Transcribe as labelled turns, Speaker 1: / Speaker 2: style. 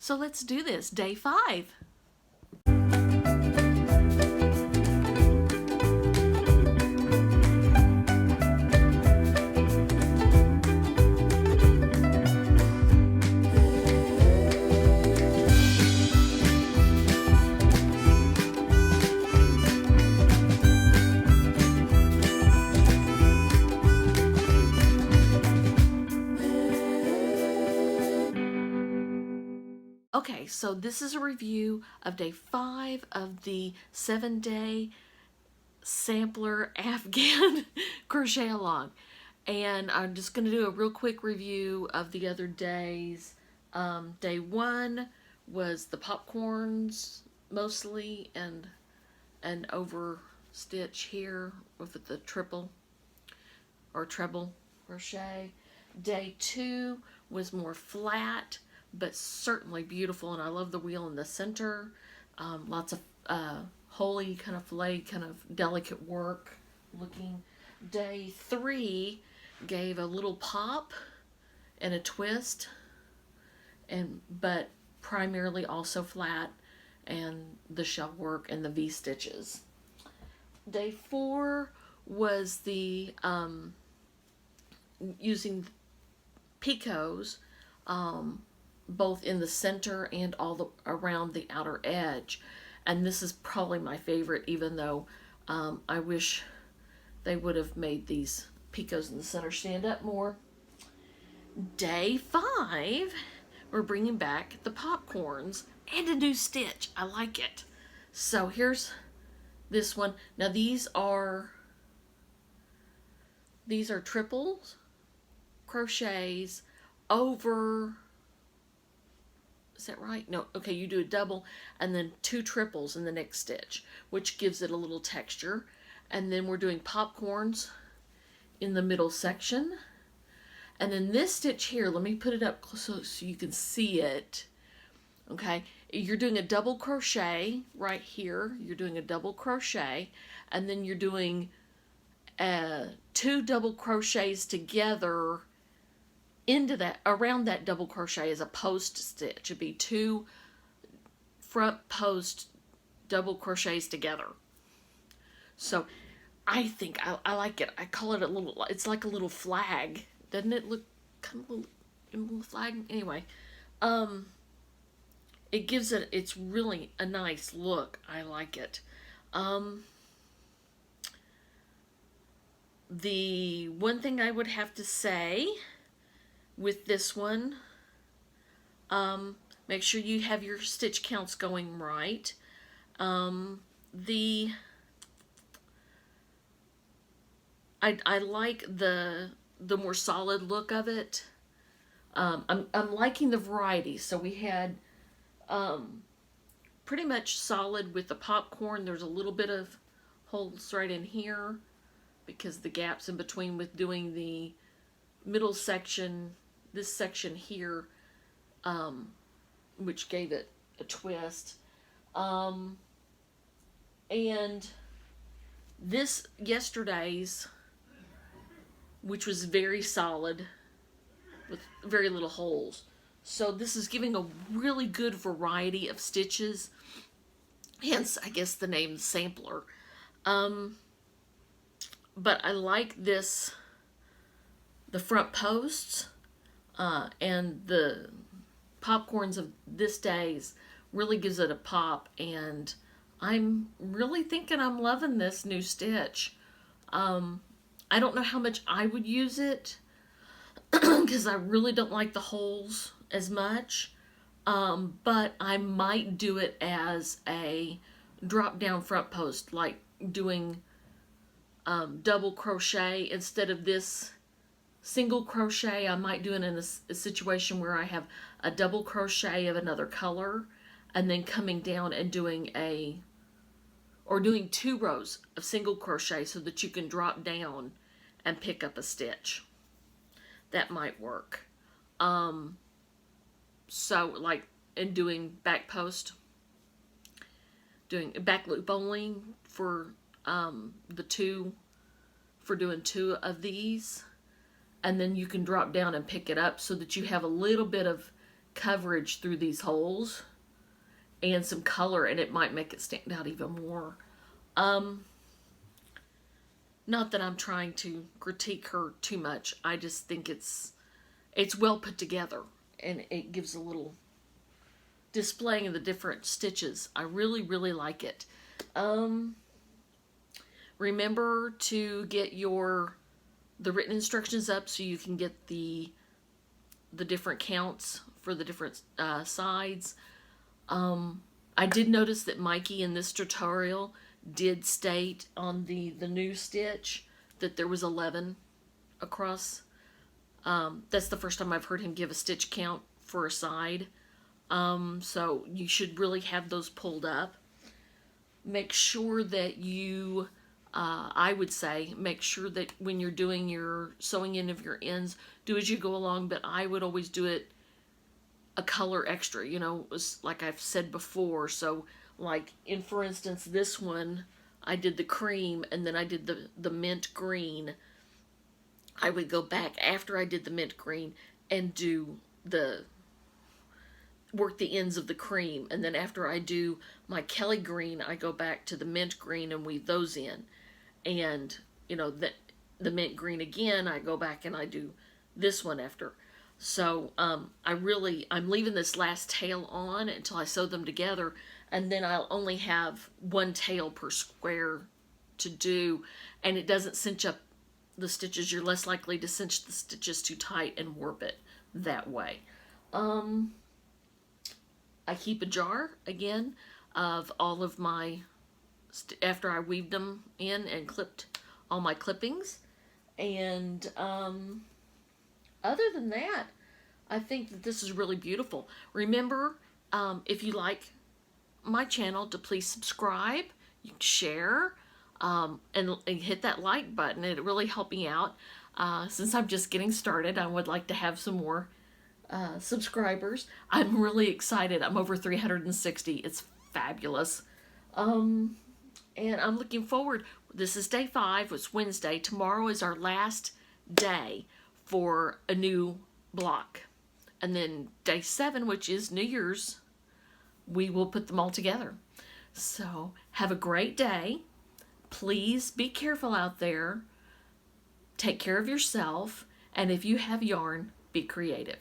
Speaker 1: So let's do this, day 5. Okay, so this is a review of day 5 of the 7-day sampler Afghan crochet along. And I'm just going to do a real quick review of the other days. Day 1 was the popcorns mostly, and an over stitch here with the triple or treble crochet. Day 2 was more flat, but certainly beautiful, and I love the wheel in the center. Lots of holy kind of filet, kind of delicate work looking. Day 3 gave a little pop and a twist, but primarily also flat, and the shell work and the V stitches. Day 4 was the using picots, both in the center and all around the outer edge, and this is probably my favorite, even though I wish they would have made these picots in the center stand up more. Day 5, we're bringing back the popcorns and a new stitch. I like it. So here's this one. Now these are triples crochets over, is that right? No, okay, you do a double and then 2 triples in the next stitch, which gives it a little texture. And then we're doing popcorns in the middle section. And then this stitch here, let me put it up so you can see it. Okay, you're doing a double crochet right here. You're doing a double crochet, and then you're doing 2 double crochets together into that, around that double crochet as a post stitch. It'd be 2 front post double crochets together. So I think I like it. I call it a little, it's like a little flag. Doesn't it look kind of a little flag? Anyway, it gives it, it's really a nice look. I like it. The one thing I would have to say with this one, make sure you have your stitch counts going right. I like the more solid look of it. I'm liking the variety. So we had pretty much solid with the popcorn. There's a little bit of holes right in here because the gaps in between with doing the middle section, this section here, which gave it a twist. And this yesterday's, which was very solid with very little holes. So this is giving a really good variety of stitches, hence I guess the name sampler. But I like this, the front posts and the popcorns of this day's really gives it a pop, and I'm really thinking I'm loving this new stitch. I don't know how much I would use it because I really don't like the holes as much, but I might do it as a drop down front post, like doing double crochet instead of this single crochet. I might do it in a situation where I have a double crochet of another color and then coming down and doing doing 2 rows of single crochet so that you can drop down and pick up a stitch. That might work. So like in doing back post, doing back loop only for doing 2 of these, and then you can drop down and pick it up so that you have a little bit of coverage through these holes and some color, and it might make it stand out even more. Not that I'm trying to critique her too much. I just think it's well put together, and it gives a little displaying of the different stitches. I really, really like it. Remember to get the written instructions up so you can get the different counts for the different sides. I did notice that Mikey in this tutorial did state on the new stitch that there was 11 across. That's the first time I've heard him give a stitch count for a side. So you should really have those pulled up. Make sure that you, I would say, make sure that when you're doing your sewing in of your ends, do as you go along, but I would always do it a color extra, you know, like I've said before. So like for instance, this one, I did the cream and then I did the mint green. I would go back after I did the mint green and do work the ends of the cream, and then after I do my Kelly green, I go back to the mint green and weave those in, and you know, the mint green again, I go back and I do this one after. So I'm leaving this last tail on until I sew them together, and then I'll only have one tail per square to do, and it doesn't cinch up the stitches. You're less likely to cinch the stitches too tight and warp it that way. I keep a jar again of all of my after I weaved them in and clipped all my clippings, and other than that, I think that this is really beautiful. Remember, if you like my channel, to please subscribe, you can share, and hit that like button. It really helped me out. Since I'm just getting started, I would like to have some more subscribers. I'm really excited. I'm over 360. It's fabulous. And I'm looking forward. This is day 5. It's Wednesday. Tomorrow is our last day for a new block. And then day 7, which is New Year's, we will put them all together. So have a great day. Please be careful out there. Take care of yourself. And if you have yarn, be creative.